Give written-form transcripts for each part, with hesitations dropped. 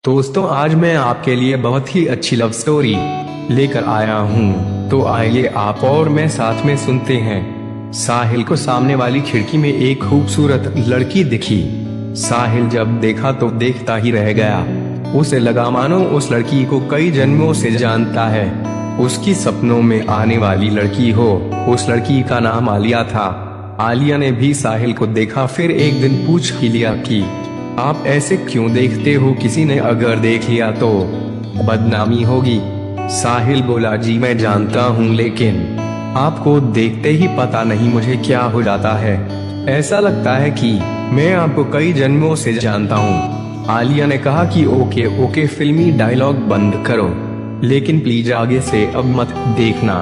दोस्तों, आज मैं आपके लिए बहुत ही अच्छी लव स्टोरी लेकर आया हूँ। तो आइए आप और मैं साथ में सुनते हैं। साहिल को सामने वाली खिड़की में एक खूबसूरत लड़की दिखी। साहिल जब देखा तो देखता ही रह गया। उसे लगा मानो उस लड़की को कई जन्मों से जानता है। उसकी सपनों में आने वाली लड़की हो। उस लड़की का नाम आलिया था। आलिया ने भी साहिल को देखा, फिर एक दिन पूछ ही लिया कि आप ऐसे क्यों देखते हो, किसी ने अगर देख लिया तो बदनामी होगी। साहिल बोला, जी मैं जानता हूँ, लेकिन आपको देखते ही पता नहीं मुझे क्या हो जाता है। ऐसा लगता है कि मैं आपको कई जन्मों से जानता हूँ। आलिया ने कहा कि ओके ओके, फिल्मी डायलॉग बंद करो, लेकिन प्लीज आगे से अब मत देखना।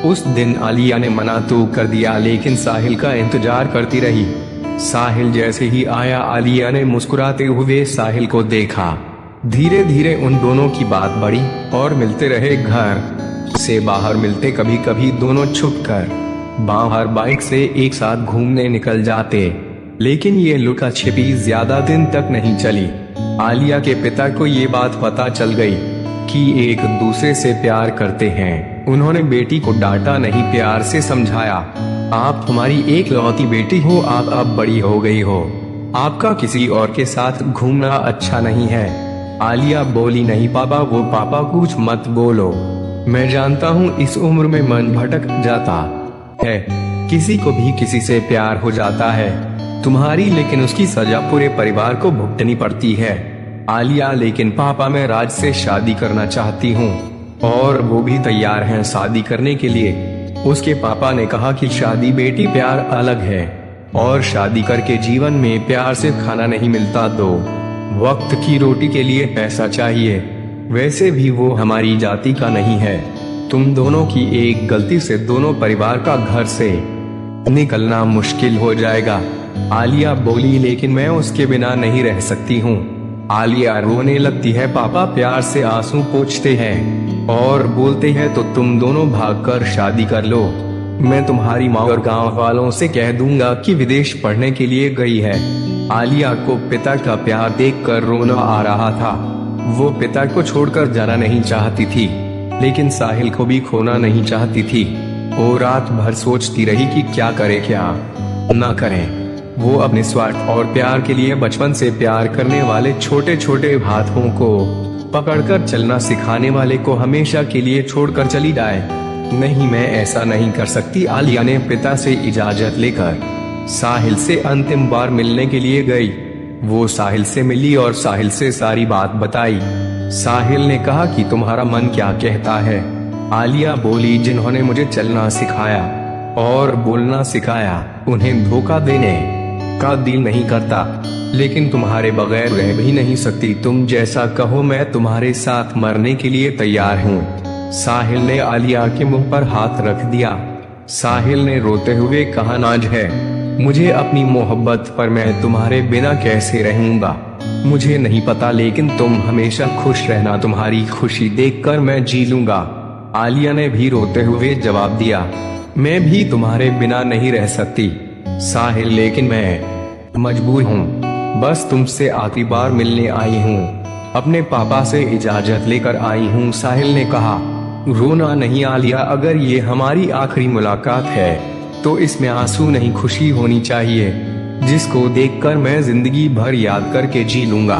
उस दिन आलिया ने मना तो कर दिया, लेकिन साहिल का इंतजार करती रही। साहिल जैसे ही आया, आलिया ने मुस्कुराते हुए साहिल को देखा। धीरे धीरे उन दोनों की बात बढ़ी और मिलते रहे। घर से बाहर मिलते, कभी कभी दोनों छुपकर बाहर बाइक से एक साथ घूमने निकल जाते। लेकिन ये लुका छिपी ज्यादा दिन तक नहीं चली। आलिया के पिता को ये बात पता चल गई कि एक दूसरे से प्यार करते हैं। उन्होंने बेटी को डांटा नहीं, प्यार से समझाया, आप हमारी एक लौती बेटी हो, आप अब बड़ी हो गई हो, आपका किसी और के साथ घूमना अच्छा नहीं है। आलिया बोली, नहीं पापा, वो पापा कुछ मत बोलो, मैं जानता हूँ इस उम्र में मन भटक जाता है, किसी को भी किसी से प्यार हो जाता है तुम्हारी, लेकिन उसकी सजा पूरे परिवार को भुगतनी पड़ती है। आलिया, लेकिन पापा मैं राज से शादी करना चाहती हूँ और वो भी तैयार हैं शादी करने के लिए। उसके पापा ने कहा कि शादी बेटी प्यार अलग है और शादी करके जीवन में प्यार से खाना नहीं मिलता, दो वक्त की रोटी के लिए पैसा चाहिए। वैसे भी वो हमारी जाति का नहीं है। तुम दोनों की एक गलती से दोनों परिवार का घर से निकलना मुश्किल हो जाएगा। आलिया बोली, लेकिन मैं उसके बिना नहीं रह सकती हूँ। आलिया रोने लगती है। पापा प्यार से आंसू पोंछते हैं और बोलते हैं, तो तुम दोनों भागकर शादी कर लो। मैं तुम्हारी माँ और गांव वालों से कह दूंगा कि विदेश पढ़ने के लिए गई है। आलिया को पिता का प्यार देखकर रोना आ रहा था। वो पिता को छोड़कर जाना नहीं चाहती थी, लेकिन साहिल को भी खोना नहीं चाहती थी। वो रात भर सोचती रही कि क्या करे क्या ना करें। वो अपने स्वार्थ और प्यार के लिए बचपन से प्यार करने वाले छोटे छोटे हाथों को पकड़कर चलना सिखाने वाले को हमेशा के लिए छोड़कर चली जाए। नहीं, मैं ऐसा नहीं कर सकती। आलिया ने पिता से इजाजत लेकर साहिल से अंतिम बार मिलने के लिए गई। वो साहिल से मिली और साहिल से सारी बात बताई। साहिल ने कहा कि तुम्हारा मन क्या कहता है। आलिया बोली, जिन्होंने मुझे चलना सिखाया और बोलना सिखाया, उन्हें धोखा देने का दिल नहीं करता, लेकिन तुम्हारे बगैर रह भी नहीं सकती। तुम जैसा कहो, मैं तुम्हारे साथ मरने के लिए तैयार हूँ। साहिल ने आलिया के मुंह पर हाथ रख दिया। साहिल ने रोते हुए कहा, नाज है मुझे अपनी मोहब्बत पर, मैं तुम्हारे बिना कैसे रहूंगा मुझे नहीं पता, लेकिन तुम हमेशा खुश रहना, तुम्हारी खुशी देखकर मैं जी लूंगा। आलिया ने भी रोते हुए जवाब दिया, मैं भी तुम्हारे बिना नहीं रह सकती साहिल, लेकिन मैं मजबूर हूँ। बस तुमसे आखिरी बार मिलने आई हूँ, अपने पापा से इजाजत लेकर आई हूँ। साहिल ने कहा, रोना नहीं आलिया, अगर ये हमारी आखिरी मुलाकात है तो इसमें आंसू नहीं, खुशी होनी चाहिए, जिसको देखकर मैं जिंदगी भर याद करके जी लूंगा।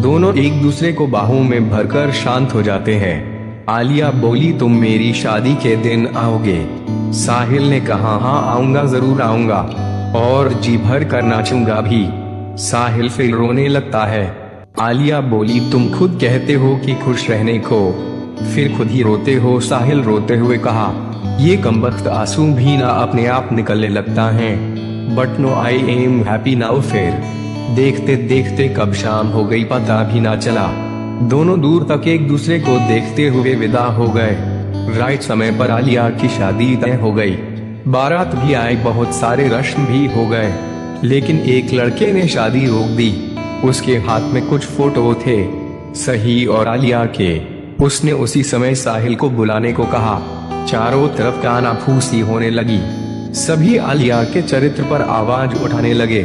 दोनों एक दूसरे को बाहों में भरकर शांत हो जाते हैं। आलिया बोली, तुम मेरी शादी के दिन आओगे। साहिल ने कहा, हाँ आऊंगा, जरूर आऊंगा और जी भर कर नाचूंगा भी। साहिल फिर रोने लगता है। आलिया बोली, तुम खुद कहते हो कि खुश रहने को, फिर खुद ही रोते हो। साहिल रोते हुए कहा, ये कमबख्त आंसू भी ना अपने आप निकलने लगता है, but no I am happy now. फिर देखते देखते कब शाम हो गई पता भी ना चला। दोनों दूर तक एक दूसरे को देखते हुए विदा हो गए। राइट समय पर आलिया की शादी तय हो गई। बारात भी आई, बहुत सारे रस्म भी हो गए, लेकिन एक लड़के ने शादी रोक दी। उसके हाथ में कुछ फोटो थे, सही और आलिया के। उसने उसी समय साहिल को बुलाने को कहा। चारों तरफ कानाफूसी होने लगी। सभी आलिया के चरित्र पर आवाज उठाने लगे।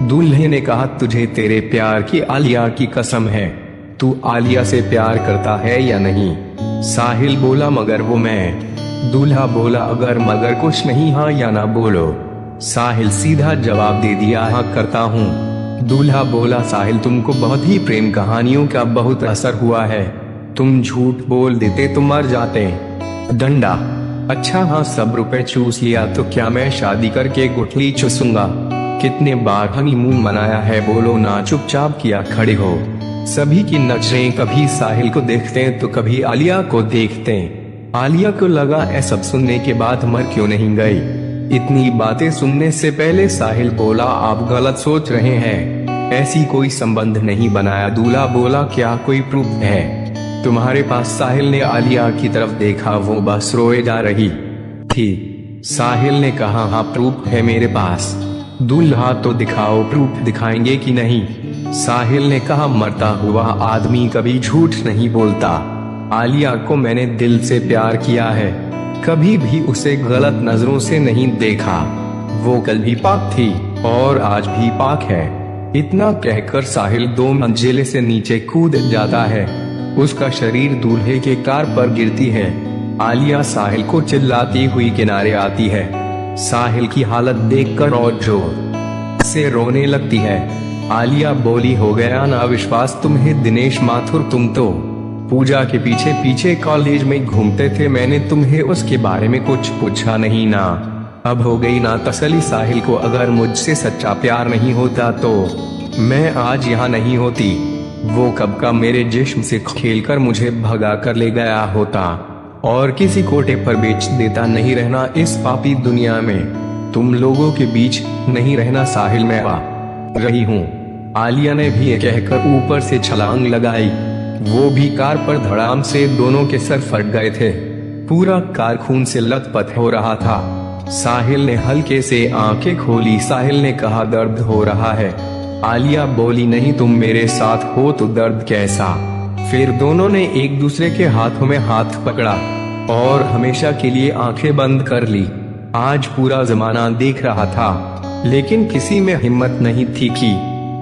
दूल्हे ने कहा, तुझे तेरे प्यार की आलिया की कसम है, तू आलिया से प्यार करता है या नहीं? साहिल बोला मगर वो मैं। दूल्हा बोला अगर मगर कुछ नहीं, हाँ या ना बोलो। साहिल सीधा जवाब दे दिया हाँ करता हूँ। दूल्हा बोला साहिल तुमको बहुत ही प्रेम कहानियों का बहुत असर हुआ है, तुम झूठ बोल देते तो मर जाते। डंडा। अच्छा हाँ, सब रुपए चूस लिया तो क्या मैं शादी करके गुठली चूसूंगा? कितने बार हनीमून मनाया है, बोलो ना, चुपचाप किया खड़े हो। सभी की नजरें कभी साहिल को देखते तो कभी आलिया को देखते। आलिया को लगा ऐ सब सुनने के बाद मर क्यों नहीं गई। इतनी बातें सुनने से पहले साहिल बोला आप गलत सोच रहे हैं, ऐसी कोई संबंध नहीं बनाया। दूल्हा बोला क्या कोई प्रूफ है तुम्हारे पास? साहिल ने आलिया की तरफ देखा, वो बस रोए जा रही थी। साहिल ने कहा हाँ प्रूफ है मेरे पास। दूल्हा तो दिखाओ, प्रूफ दिखाएंगे कि नहीं? साहिल ने कहा मरता हुआ आदमी कभी झूठ नहीं बोलता। आलिया को मैंने दिल से प्यार किया है, कभी भी उसे गलत नजरों से नहीं देखा। वो कल भी पाक थी और आज भी पाक है। इतना कहकर साहिल 2 मंजिले से नीचे कूद जाता है। उसका शरीर दूल्हे के कार पर गिरती है। आलिया साहिल को चिल्लाती हुई किनारे आती है। साहिल की हालत देखकर और जोर से रोने लगती है। आलिया बोली हो गया ना विश्वास तुम्हें दिनेश माथुर, तुम तो पूजा के पीछे पीछे कॉलेज में घूमते थे, मैंने तुम्हें उसके बारे में कुछ पूछा नहीं ना? अब हो गई ना तसल्ली। साहिल को अगर मुझसे सच्चा प्यार नहीं होता तो मैं आज यहाँ नहीं होती। वो कब का मेरे जिस्म से खेलकर मुझे भगा कर ले गया होता और किसी कोटे पर बेच देता। नहीं रहना इस पापी दुनिया में, तुम लोगों के बीच नहीं रहना। साहिल मैं आ रही हूँ। आलिया ने भी कहकर ऊपर से छलांग लगाई। वो भी कार पर धड़ाम से दोनों के सर फट गए थे। पूरा कार खून से लथपथ हो रहा था। साहिल ने हल्के से आंखें खोली। साहिल ने कहा दर्द हो रहा है। आलिया बोली नहीं, तुम मेरे साथ हो तो दर्द कैसा? फिर दोनों ने एक दूसरे के हाथों में हाथ पकड़ा और हमेशा के लिए आंखें बंद कर ली। आज पूरा जमाना देख रहा था, लेकिन किसी में हिम्मत नहीं थी कि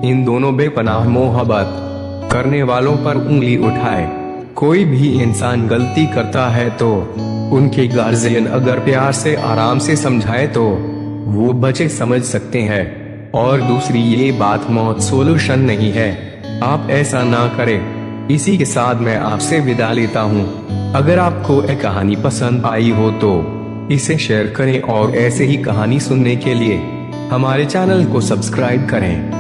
इन दोनों बेपनाह मोहब्बत करने वालों पर उंगली उठाए। कोई भी इंसान गलती करता है तो उनके गार्जियन अगर प्यार से आराम से समझाए तो वो बच्चे समझ सकते हैं। और दूसरी ये बात मौत सोल्यूशन नहीं है, आप ऐसा ना करें। इसी के साथ मैं आपसे विदा लेता हूँ। अगर आपको ये कहानी पसंद आई हो तो इसे शेयर करें और ऐसे ही कहानी सुनने के लिए हमारे चैनल को सब्सक्राइब करें।